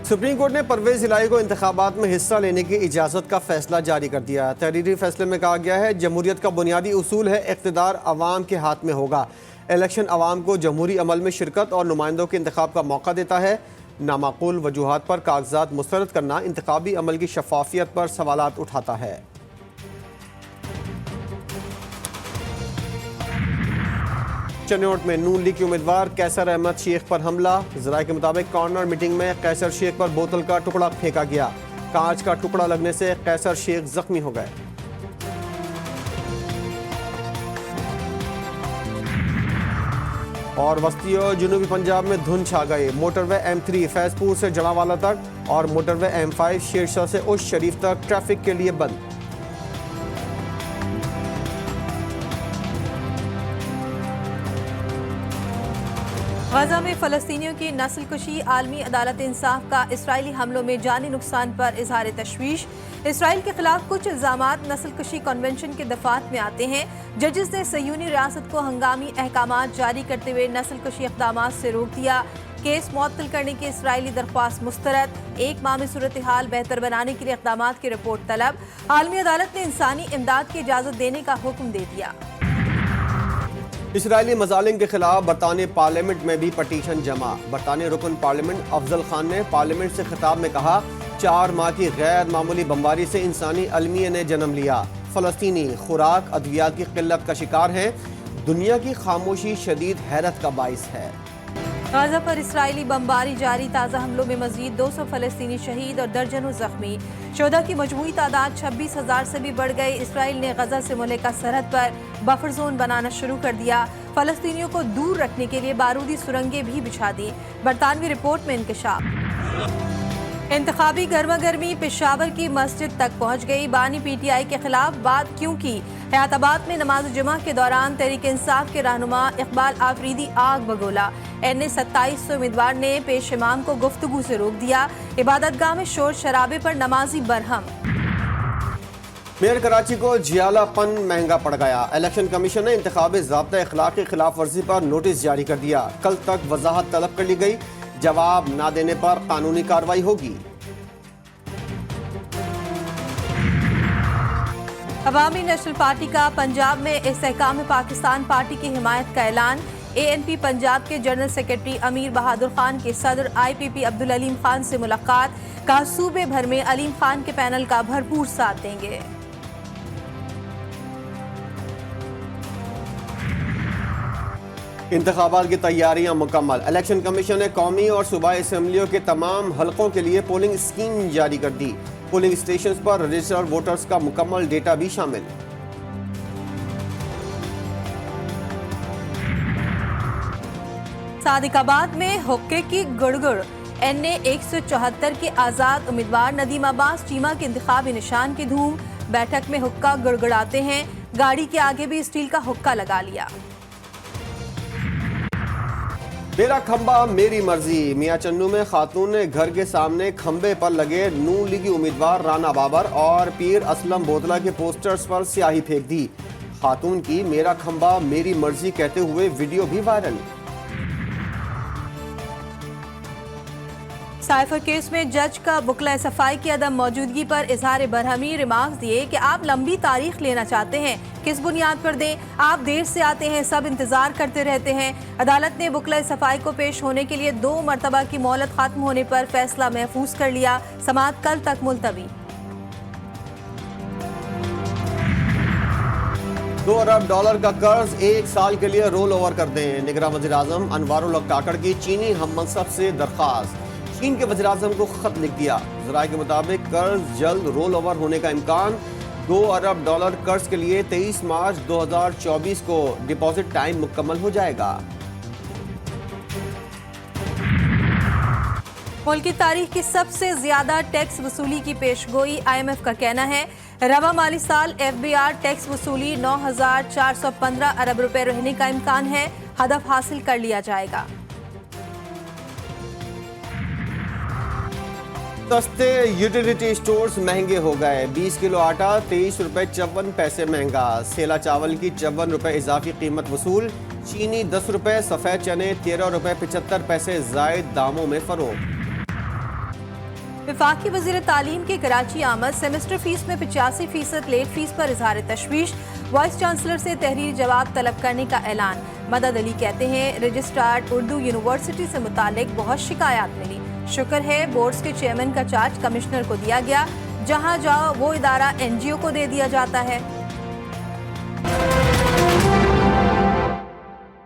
Supreme court ने परवेज इलाही को इंतखाबात में हिस्सा लेने की इजाज़त का फैसला जारी कर दिया। तहरीरी फैसले में कहा गया है, जमहूरियत का बुनियादी उसूल है इक़्तिदार अवाम के हाथ में होगा। इलेक्शन अवाम को जमहूरी अमल में शिरकत और नुमाइंदों के इंतखाब का मौका देता है। नामाकूल वजूहात पर कागजात मुस्तरद करना इंतखाबी अमल की शफाफियत पर सवालात उठाता है। चन्नौट में नून लीग के उम्मीदवार कैसर अहमद शेख पर हमला। जराये के मुताबिक कॉर्नर मीटिंग में कैसर शेख पर बोतल का टुकड़ा फेंका गया। कांच का टुकड़ा लगने से कैसर शेख जख्मी हो गए। और वस्ती और जनूबी पंजाब में धुंध छा गई। मोटरवे M3 फैजपुर से जड़ावाला तक और मोटरवे M5 शेरशाह से उस शरीफ तक ट्रैफिक के लिए बंद। गजा में फ़लस्तीनियों की नस्लकुशी, आलमी अदालत इंसाफ का इसराइली हमलों में जानी नुकसान पर इजहार तशवीश। इसराइल के खिलाफ कुछ इल्ज़ामात नस्लकुशी कन्वेंशन के दफात में आते हैं। जजेस ने सयूनी रियासत को हंगामी अहकामात जारी करते हुए नस्लकुशी इक़दामात से रोक दिया। केस मुअत्तल करने की इसराइली दरख्वास्त मुस्तरद। एक माह में सूरत हाल बेहतर बनाने के लिए इक़दामात की रिपोर्ट तलब। आलमी अदालत ने इंसानी इमदाद की इजाज़त देने का हुक्म दे दिया। इसराइली मजालिम के खिलाफ बरतानी पार्लियामेंट में भी पटीशन जमा। बरतानी रुकन पार्लियामेंट अफजल खान ने पार्लियामेंट से खिताब में कहा, 4 माह की गैर मामूली बमबारी से इंसानी अलमिया ने जन्म लिया। फ़लस्तीनी खुराक अद्वियात की किल्लत का शिकार हैं। दुनिया की खामोशी शदीद हैरत का बाइस है। गाजा पर इसराइली बमबारी जारी। ताज़ा हमलों में मजीद 200 फ़लस्तीनी शहीद और दर्जनों जख्मी। शोधा की मजमूई तादाद 26,000 से भी बढ़ गई। इसराइल ने गजा से मुल्का सरहद पर बफर जोन बनाना शुरू कर दिया। फ़लस्तीनियों को दूर रखने के लिए बारूदी सुरंगें भी बिछा दी। बरतानवी रिपोर्ट में इंकशाफ। इंतखाबी गर्मा गर्मी पेशावर की मस्जिद तक पहुँच गई। बानी PTI के खिलाफ बात क्यों की। हयाताबाद में नमाज जुमा के दौरान तहरीक इंसाफ के रहनुमा इकबाल आफरीदी आग बगोला। NA 27 उम्मीदवार ने पेश इमाम को गुफ्तगू से रोक दिया। इबादतगाह में शोर शराबे पर नमाजी बरहम। मेयर कराची को जियालापन महंगा पड़ गया। इलेक्शन कमीशन ने इंतखाबी ज़ाब्ता अखलाक की खिलाफ वर्जी पर नोटिस जारी कर दिया। कल तक वजाहत तलब कर ली गई। जवाब न देने पर कानूनी कार्रवाई होगी। अवामी नेशनल पार्टी का पंजाब में इस्तेहकाम पाकिस्तान पार्टी की हिमायत का ऐलान। ANP पंजाब के जनरल सेक्रेटरी अमीर बहादुर खान के सदर IPP अब्दुल अलीम खान से मुलाकात। कहा, सूबे भर में अलीम खान के पैनल का भरपूर साथ देंगे। इंतखाबात की तैयारियां मुकम्मल। इलेक्शन कमीशन ने कौमी और सूबाई असम्बलियों के तमाम हलकों के लिए पोलिंग स्कीम जारी कर दी। पोलिंग स्टेशन पर रजिस्टर्ड वोटर्स का मुकम्मल डेटा भी शामिल। सादिकाबाद में हुक्के की गुड़गुड़। NA 174 के आज़ाद उम्मीदवार नदीम अब्बास चीमा के इंतखाबी निशान की धूम। बैठक में हुक्का गुड़गुड़ाते हैं। गाड़ी के आगे भी स्टील का हुक्का लगा लिया। मेरा खंबा मेरी मर्जी। मियां चन्नू में खातून ने घर के सामने खंबे पर लगे नून लीगी उम्मीदवार राना बाबर और पीर असलम बोतला के पोस्टर्स पर स्याही फेंक दी। खातून की मेरा खंबा मेरी मर्जी कहते हुए वीडियो भी वायरल। साइफर केस में जज का बुकला सफाई की अदम मौजूदगी पर इजहार बरहमी। रिमार्क्स दिए कि आप लंबी तारीख लेना चाहते हैं, किस बुनियाद पर दें। आप देर से आते हैं, सब इंतजार करते रहते हैं। अदालत ने बुकला सफाई को पेश होने के लिए 2 मरतबा की मोहलत खत्म होने पर फैसला महफूज कर लिया। समाअत कल तक मुलतवी। $2 अरब का कर्ज 1 साल के लिए रोल ओवर कर दें। निगरान वज़ीर आज़म अनवारुल हक काकड़ की चीनी हम मनसब से दरख्वास्त। चीन के वज़ीर आज़म को खत लिख दिया। ज़राए के मुताबिक कर्ज जल्द रोल ओवर होने का इम्कान। $2 अरब कर्ज के लिए 23 मार्च 2024 को डिपॉजिट टाइम मुकम्मल हो जाएगा। मुल्क की तारीख की सबसे ज्यादा टैक्स वसूली की पेशगोई। IMF का कहना है, रवा माली साल FBR टैक्स वसूली 9,415 अरब रुपए रहने का इम्कान है। हदफ हासिल कर लिया जाएगा। सस्ते यूटिलिटी स्टोर्स महंगे हो गए। 20 किलो आटा 23 रुपए 54 पैसे महंगा। सेला चावल की 54 रुपए इजाफी कीमत वसूल। चीनी 10 रुपए, सफ़ेद चने 13 रुपए 75 पैसे जायद दामों में फरोख्त। वफाकी वज़ीर तालीम के कराची आमद, सेमेस्टर फीस में 85% लेट फीस पर इजहार तशवीश, वाइस चांसलर से तहरीरी जवाब तलब करने का ऐलान। मदद अली कहते हैं, रजिस्ट्रार उर्दू यूनिवर्सिटी से मुतालिक बहुत शिकायत मिली, शुक्र है बोर्ड्स के चेयरमैन का चार्ज कमिश्नर को दिया गया, जहां जाओ वो इदारा NGO को दे दिया जाता है।